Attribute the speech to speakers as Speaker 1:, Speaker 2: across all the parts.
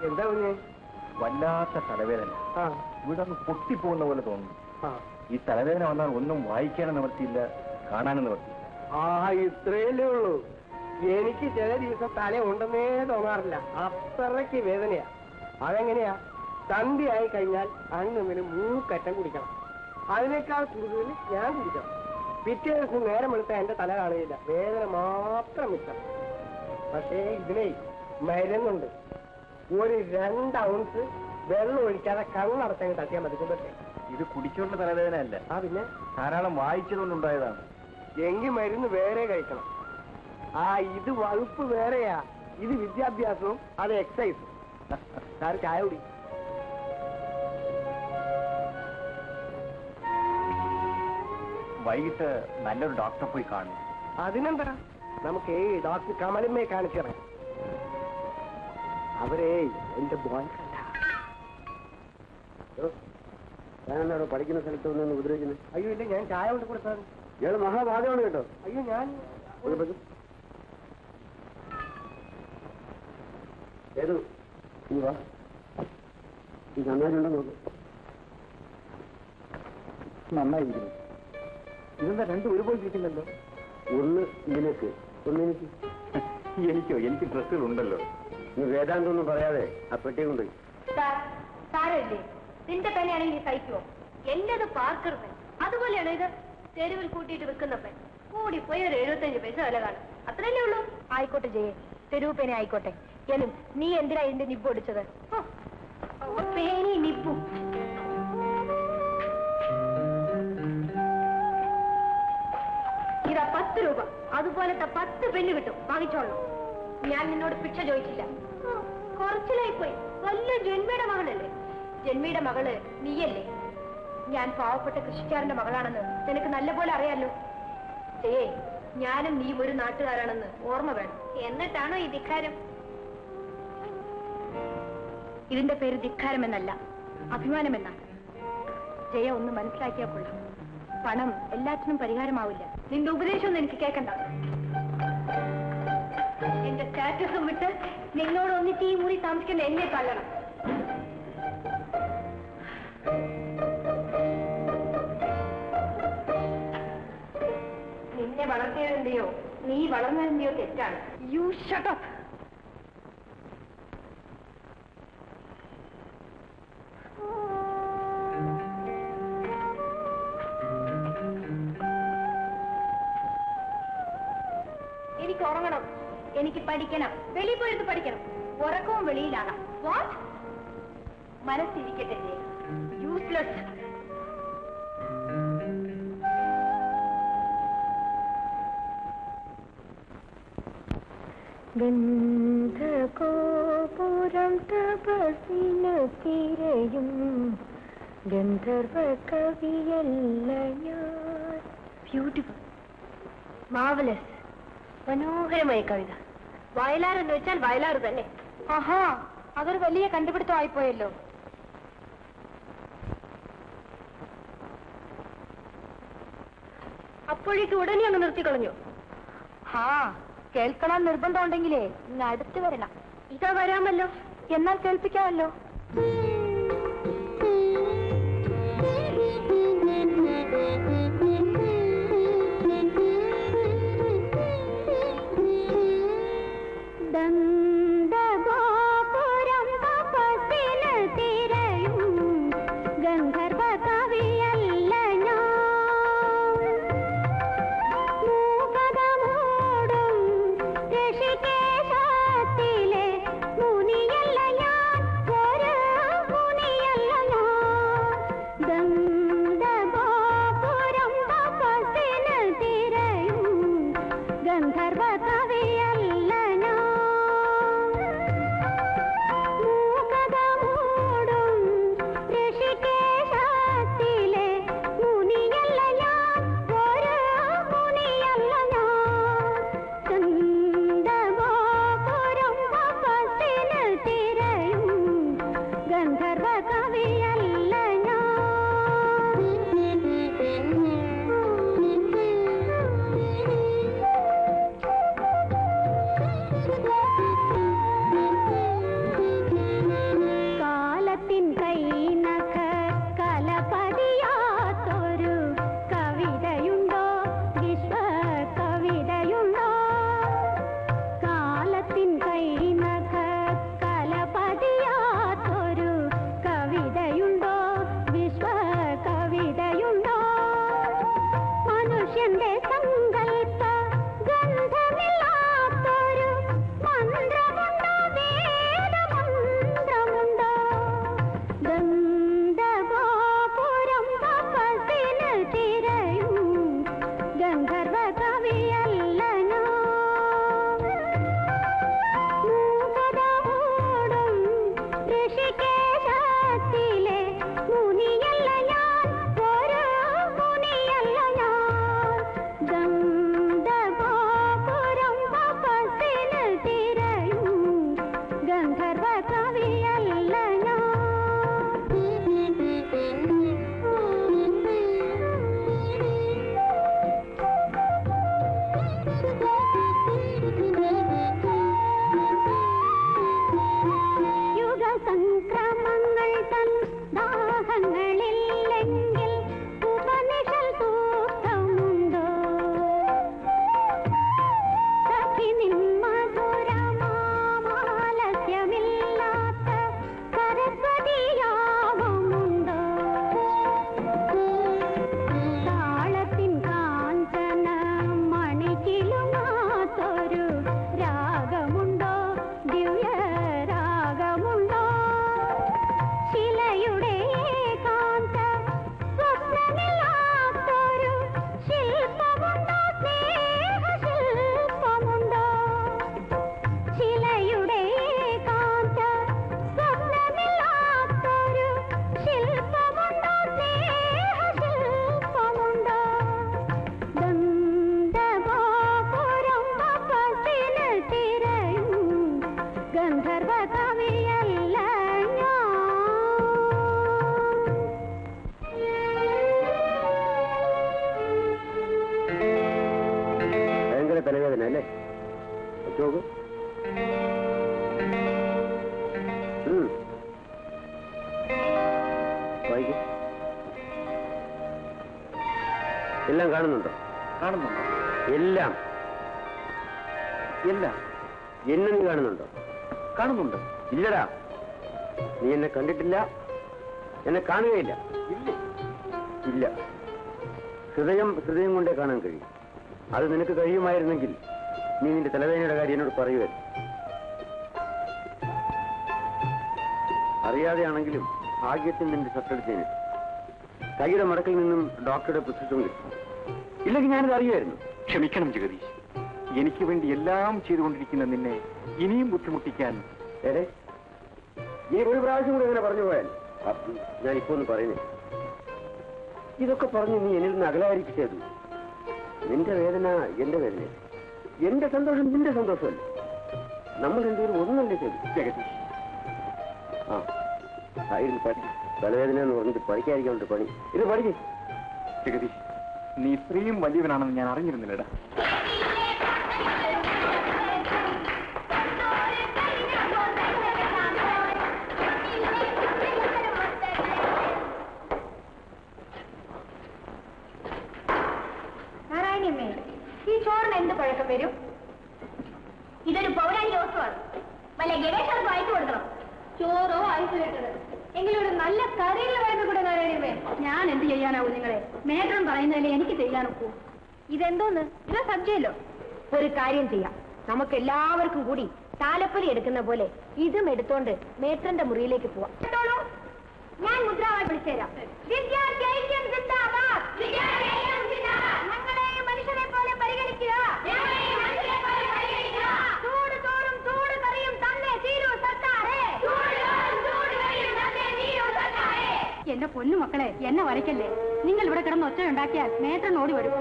Speaker 1: എന്താ കുഞ്ഞേ?
Speaker 2: വല്ലാത്ത തലവേദന. ഇവിടെ ഒന്ന് പൊട്ടിപ്പോകുന്ന പോലെ തോന്നുന്നു. ഈ തലവേദന വന്നാൽ ഒന്നും വായിക്കാനും നിവർത്തിയില്ല, കാണാനും നിവർത്തിയില്ല.
Speaker 1: ഇത്രയല്ലേ ഉള്ളൂ. എനിക്ക് ചില ദിവസം തല ഉണ്ടെന്നേ തോന്നാറില്ല, അത്രയ്ക്ക് വേദനയാ. അതെങ്ങനെയാ? സന്ധ്യയായി കഴിഞ്ഞാൽ അന്നിന് 3 കറ്റം കുടിക്കണം. അതിനേക്കാൾ കൂടുതൽ ഞാൻ കുടിക്കണം. പിറ്റേ ദിവസം നേരം വെളുത്താൽ എന്റെ തല കാണുകയില്ല, വേദന മാത്രം മിച്ചം. പക്ഷേ ഇതിനെ മരുന്നുണ്ട്. ഒരു 2 ഔൺസ് വെള്ളം ഒഴിക്കാതെ കണ്ണടച്ചങ്ങ് തട്ടിയാൽ മതി.
Speaker 2: ഇത് കുടിച്ചുകൊണ്ട് തലവേദന അല്ല,
Speaker 1: പിന്നെ
Speaker 2: ധാരാളം വായിച്ചതുകൊണ്ടുണ്ടായതാണ്.
Speaker 1: എങ്കിൽ മരുന്ന് വേറെ കഴിക്കണം. ഇത് വകുപ്പ് വേറെയാ. ഇത് വിദ്യാഭ്യാസവും അത് എക്സസൈസും. സാർ ചായ കുടി.
Speaker 2: വൈകിട്ട് നല്ലൊരു ഡോക്ടറെ പോയി കാണും.
Speaker 1: അതിനെന്താ, നമുക്ക് ഡോക്ടർ കമലമ്മയെ കാണിച്ചിറങ്ങാം. അവരേ എന്റെ ബോയ് ഞാനെന്താണോ പഠിക്കുന്ന സ്ഥലത്ത് ഒന്ന് ഉപദ്രവിക്കുന്നത്? അയ്യോ ഇല്ല, ഞാൻ ചായ കൊണ്ട് കൊടുത്തത്. ഇയാള് മഹാഭാഗ്യമാണ് കേട്ടോ. അയ്യോ ഞാൻ ഏതു നീ വാ, ഈ നന്നായിട്ടുണ്ടോ നോക്ക്. നന്നായിരിക്കുന്നു. ഇതെന്താ 2 ഒരുപോലെ ഇരിക്കുന്നല്ലോ? ഒന്ന് ഇതിലേക്ക്, ഒന്ന് എനിക്ക്.
Speaker 2: എനിക്കോ? എനിക്ക് ഡ്രസ്സുകളുണ്ടല്ലോ.
Speaker 1: നീ വേദാന്തൊന്നും പറയാതെ ആ പെട്ടി കൊണ്ട്.
Speaker 3: സാരല്ലേ, നിന്റെ തന്നെയാണെങ്കിൽ നീ സഹിക്കുമോ? എന്റേത് പാർക്കരുത്. അതുപോലെയാണ് ഇത്. തെരുവിൽ കൂട്ടിയിട്ട് വിൽക്കുന്ന പെൺ കൂടിപ്പോയി ഒരു 75 പൈസ വില കാണും. അത്രയല്ലേ ഉള്ളൂ. ആയിക്കോട്ടെ ജയെ, തെരുവ് പേന ആയിക്കോട്ടെ. എന്നും നീ എന്തിനാ എന്റെ നിബ് ഒടിച്ചത്? പേനി നിബും ഇതാ 10 രൂപ. അതുപോലത്തെ 10 പെണ്ണ് കിട്ടും, വാങ്ങിച്ചോളണം. ഞാൻ നിന്നോട് ഭിക്ഷ ചോദിച്ചില്ല. കുറച്ചിലായിപ്പോയി. വല്ല ജന്മിയുടെ മകളല്ലേ? ജന്മിയുടെ മകള് നീയല്ലേ? ഞാൻ പാവപ്പെട്ട കൃഷിക്കാരന്റെ മകളാണെന്ന് നിനക്ക് നല്ലപോലെ അറിയാലോ. ഞാനും നീ ഒരു നാട്ടുകാരാണെന്ന് ഓർമ്മ വേണം. എന്നിട്ടാണോ ഈ ധിക്കാരം? ഇതിന്റെ പേര് ധിക്കാരം എന്നല്ല, അഭിമാനമെന്നാണ്. ജയ ഒന്ന് മനസ്സിലാക്കിയാൽ കൊള്ളാം. പണം എല്ലാത്തിനും പരിഹാരമാവില്ല. നിന്റെ ഉപദേശമൊന്നും എനിക്ക് കേൾക്കണ്ട. എന്റെ സ്റ്റാറ്റസും വിട്ട് നിന്നോട് ഒന്നിച്ച് ഈ മുറി താമസിക്കുന്ന എന്നെ തള്ളണം. നിന്നെ വളർത്തിയതിന്റെയോ നീ വളർന്നതിന്റെയോ തെറ്റാണ്. You shut up. എനിക്ക് ഉറങ്ങണം, എനിക്ക് പഠിക്കണം, വെളിയിൽ പോയിട്ട് പഠിക്കണം. ഉറക്കവും വെളിയിലാകാം. വാട്ട്? മനസ്സിരിക്കട്ടെ. യൂസ്ലെസ്. ഗന്ധഗോപുരം തപസ്സിനു തിരയും ഗന്ധർവ കവിയല്ല ഞാൻ. ബ്യൂട്ടിഫുൾ, മാർവലസ്, മനോഹരമായ കവിത. വയലാർ എന്ന് വെച്ചാൽ വയലാർ തന്നെ. ആഹാ, അതൊരു വലിയ കണ്ടുപിടുത്തമായിപ്പോയല്ലോ. അപ്പോഴേക്ക് ഉടനെ അങ്ങ് നിർത്തിക്കളഞ്ഞു. കേൾക്കണം നിർബന്ധം ഉണ്ടെങ്കിലേ ഇങ്ങ് അടുത്ത് വരണം. ഇതാ വരാമല്ലോ, എന്നാൽ കേൾപ്പിക്കാമല്ലോ. ഗന്ധർവകവിയല്ല
Speaker 1: ഭയങ്കര തലവേദന അല്ലേ? നോക്കൂ. വായിക്കും. എല്ലാം കാണുന്നുണ്ടോ?
Speaker 2: കാണുന്നുണ്ടോ?
Speaker 1: എല്ലാം
Speaker 2: എല്ലാം.
Speaker 1: എന്നെ നീ കാണുന്നുണ്ടോ?
Speaker 2: കാണുന്നുണ്ട്.
Speaker 1: ഇല്ലടാ, നീ എന്നെ കണ്ടിട്ടില്ല, എന്നെ കാണുകയില്ല. ഇല്ല. ഹൃദയം കൊണ്ടേ കാണാൻ കഴിയും. അത് നിനക്ക് കഴിയുമായിരുന്നെങ്കിൽ നീ നിന്റെ തലവേദനയുടെ കാര്യം എന്നോട് പറയുമായിരുന്നു. അറിയാതെയാണെങ്കിലും ഭാഗ്യത്തിൽ നിന്റെ ഷർട്ടെടുത്തതിന് കൈയുടെ മടക്കിൽ നിന്നും ഡോക്ടറുടെ പ്രിസ്ക്രിപ്ഷൻ കിട്ടും. ഇല്ലെങ്കിൽ ഞാനിത് അറിയുമായിരുന്നു.
Speaker 2: ക്ഷമിക്കണം ജഗദീഷ്, എനിക്ക് വേണ്ടി എല്ലാം ചെയ്തുകൊണ്ടിരിക്കുന്ന നിന്നെ ഇനിയും ബുദ്ധിമുട്ടിക്കാൻ.
Speaker 1: ഈ ഒരു പ്രാവശ്യം കൂടി ഇങ്ങനെ പറഞ്ഞു പോയാൽ ഞാൻ ഇപ്പൊ ഒന്ന് പറയുന്നേ. ഇതൊക്കെ പറഞ്ഞ് നീ എന്നിൽ നിന്ന് അകലായിരിക്കും ചെയ്തു. നിന്റെ വേദന എന്റെ വേദന, എന്റെ സന്തോഷം നിന്റെ സന്തോഷമല്ല. നമ്മൾ രണ്ടുപേരും ഒന്നല്ലേ ചെയ്തു.
Speaker 2: ജഗദീഷ്,
Speaker 1: ഇരുന്ന് പഠിക്കും. തലവേദന എന്ന് പറഞ്ഞിട്ട് പഠിക്കാതിരിക്കാനുണ്ട് പണി. ഇത് പഠിക്കും.
Speaker 2: ജഗദീഷ്, നീ ഇത്രയും വലിയവനാണെന്ന് ഞാൻ അറിഞ്ഞിരുന്നില്ലടാ.
Speaker 3: നാരായണിയമ്മേ, ഈ ചോറിന് എന്ത് പഴക്കം വരും? ഇതൊരു പൗരാണിക വസ്തുവാണ്. വല്ല ഗവേഷകർക്ക് അയച്ചു കൊടുക്കണം. ചോറോ അയച്ചു കിട്ടത് എങ്കിലും ഒരു നല്ല കറിയുള്ള വഴക്ക് കൂടെ നാരായണിയമ്മേ. ഞാൻ എന്ത് ചെയ്യാനാവൂ നിങ്ങളെ? മേട്രൻ പറയുന്നതല്ലേ എനിക്ക് ചെയ്യാനൊക്കൂ. ഇതെന്തോന്ന്? ഇത് സബ്ജയല്ലോ. ഒരു കാര്യം ചെയ്യാം, നമുക്ക് എല്ലാവർക്കും കൂടി താലപ്പൊലി എടുക്കുന്ന പോലെ ഇതും എടുത്തോണ്ട് മേട്രന്റെ മുറിയിലേക്ക് പോവാം. ഞാൻ മുദ്രാവാക്യം വിളിച്ചുതരാം. ഞങ്ങളെയും മനുഷ്യരെ പോലെ പരിഗണിക്കുക. ചൂട് ചോറും ചൂട് കറിയും തന്നെ തീരൂ സർക്കാരേ. എന്റെ പൊന്നു മക്കളെ, എന്നെ വരയ്ക്കല്ലേ. നിങ്ങൾ ഇവിടെ കിടന്ന് ഒച്ച ഉണ്ടാക്കിയാൽ മേട്രൻ ഓടി വരും.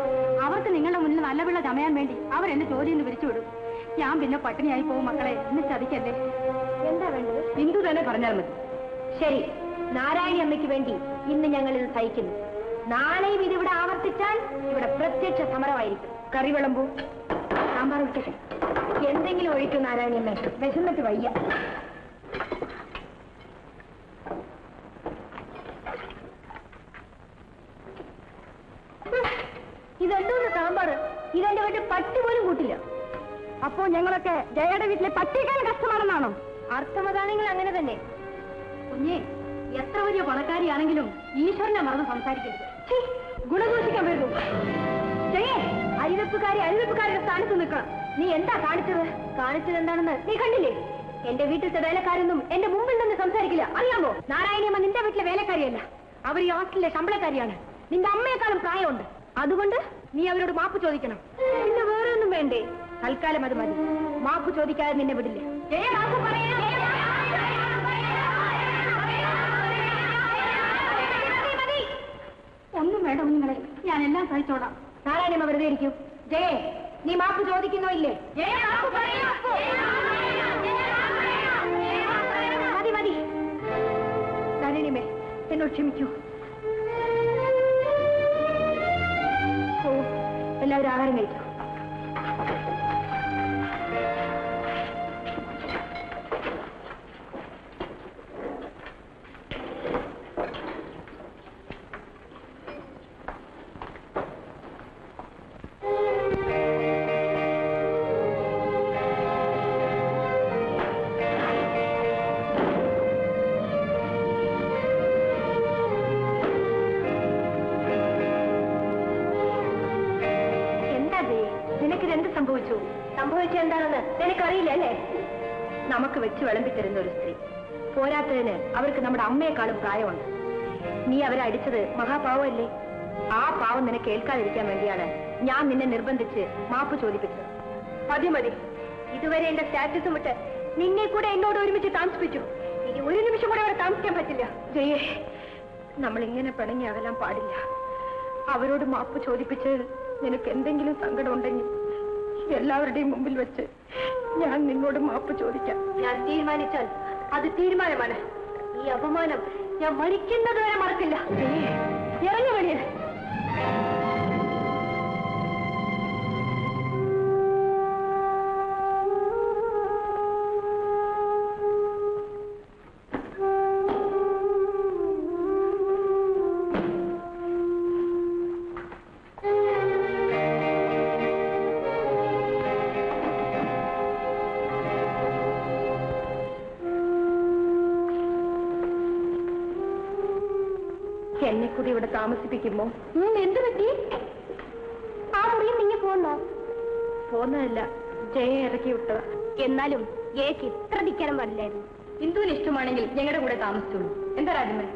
Speaker 3: അവർക്ക് നിങ്ങളുടെ മുന്നിൽ നല്ല പിള്ള ചമയാൻ വേണ്ടി അവർ എന്നെ ജോലിയിൽ നിന്ന് പിരിച്ചുവിടും. ഞാൻ പിന്നെ പട്ടിണിയായി പോകും. മക്കളെ, എന്നെ ചതിക്കല്ലേ. എന്താ വേണ്ടത്? ഹിന്ദു തന്നെ പറഞ്ഞാൽ മതി. ശരി, നാരായണി അമ്മയ്ക്ക് വേണ്ടി ഇന്ന് ഞങ്ങൾ ഇത് സഹിക്കുന്നു. നാളെയും ഇതിവിടെ ആവർത്തിച്ചാൽ ഇവിടെ പ്രത്യക്ഷ സമരമായിരിക്കും. കറി വിളമ്പൂ, സാമ്പാർ ഒഴിക്കട്ടെ, എന്തെങ്കിലും ഒഴിക്കും നാരായണി അമ്മ. വിശന്നിട്ട് വയ്യ. ഇതെന്തോന്ന് സാമ്പാർ? ഇതെന്റെ വീട്ടിൽ പട്ടി പോലും കൂട്ടില്ല. അപ്പോ ഞങ്ങളൊക്കെ ജയയുടെ വീട്ടിലെ പട്ടിയേക്കാൾ കഷ്ടമാണെന്നാണോ അർത്ഥമതാണെങ്കിൽ? അങ്ങനെ തന്നെ. കുഞ്ഞേ, എത്ര വലിയ പണക്കാരിയാണെങ്കിലും ഈശ്വരനെ മറന്ന് സംസാരിക്കരുത്. ഗുണഘോഷിക്കാൻ വരുന്നു. ജയേ, അരിവെപ്പുകാരുടെ സ്ഥാനത്ത് നിൽക്കണം. നീ എന്താ കാണിച്ചത്? കാണിച്ചത് എന്താണെന്ന് നീ കണ്ടില്ലേ? എന്റെ വീട്ടിലത്തെ വേലക്കാരൊന്നും എന്റെ മുമ്പിൽ നിന്ന് സംസാരിക്കില്ല, അറിയാമോ? നാരായണിയമ്മ നിന്റെ വീട്ടിലെ വേലക്കാരിയല്ല, അവർ ഈ ഹോസ്റ്റലിലെ ശമ്പളക്കാരിയാണ്. നിന്റെ അമ്മയെക്കാളും പ്രായമുണ്ട്. അതുകൊണ്ട് നീ അവരോട് മാപ്പ് ചോദിക്കണം. പിന്നെ വേറെ ഒന്നും വേണ്ടേ? തൽക്കാലം അത് മതി. മാപ്പ് ചോദിക്കാതെ നിന്നെ വിടില്ല. ഒന്നും വേണ്ട കുഞ്ഞുങ്ങളെ, ഞാനെല്ലാം സഹിച്ചോളാം. നാരായണമ്മ വെറുതെ ഇരിക്കും. ജയേ, നീ മാപ്പ് ചോദിക്കുന്നോ ഇല്ലേ? മതി മതി. നാരായണിയമ്മേ, എന്നോട് ക്ഷമിക്കൂ. ഓ, എല്ലാവരും ആഹാരം കഴിച്ചു. സംഭവിച്ചെന്താണെന്ന് നിനക്കറിയില്ല അല്ലേ? നമുക്ക് വെച്ച് വിളമ്പിത്തരുന്ന ഒരു സ്ത്രീ, പോരാത്തതിന് അവർക്ക് നമ്മുടെ അമ്മയെക്കാളും പ്രായമുണ്ട്. നീ അവരെ അടിച്ചത് മഹാപാവമല്ലേ? ആ പാവം നിനക്ക് കേൾക്കാതിരിക്കാൻ വേണ്ടിയാണ് ഞാൻ നിന്നെ നിർബന്ധിച്ച് മാപ്പ് ചോദിപ്പിച്ചത്. മതി മതി. ഇതുവരെ എന്റെ സ്റ്റാറ്റസും വിട്ട് നിന്നെ കൂടെ എന്നോട് ഒരുമിച്ച് താമസിപ്പിച്ചു. ഇനി ഒരു നിമിഷം കൂടെ അവിടെ താമസിക്കാൻ പറ്റില്ല. ജയേ, നമ്മൾ ഇങ്ങനെ പിണങ്ങി അകലാൻ പാടില്ല. അവരോട് മാപ്പ് ചോദിപ്പിച്ച് നിനക്ക് എന്തെങ്കിലും സങ്കടം ഉണ്ടെങ്കിൽ എല്ലാവരുടെയും മുമ്പിൽ വെച്ച് ഞാൻ നിന്നോട് മാപ്പ് ചോദിക്കാം. ഞാൻ തീരുമാനിച്ചാൽ അത് തീരുമാനമാണ്. ഈ അപമാനം ഞാൻ മരിക്കുന്നതുവരെ മറക്കില്ല. ഇറങ്ങി വെളിയിൽ. എന്നെ കൂടി ഇവിടെ താമസിപ്പിക്കുമ്പോ എന്ത് പറ്റി? ആ മുറിയിൽ നീ പോന്നോ? പോന്നതല്ല, ജയ ഇറക്കി വിട്ടത്. എന്നാലും ജയക്ക് ഇത്ര ധിക്കാരം വരില്ലായിരുന്നു. ഇന്ദുവിന് ഇഷ്ടമാണെങ്കിൽ ഞങ്ങളുടെ കൂടെ താമസിച്ചോളൂ. എന്താ രാജമൻ?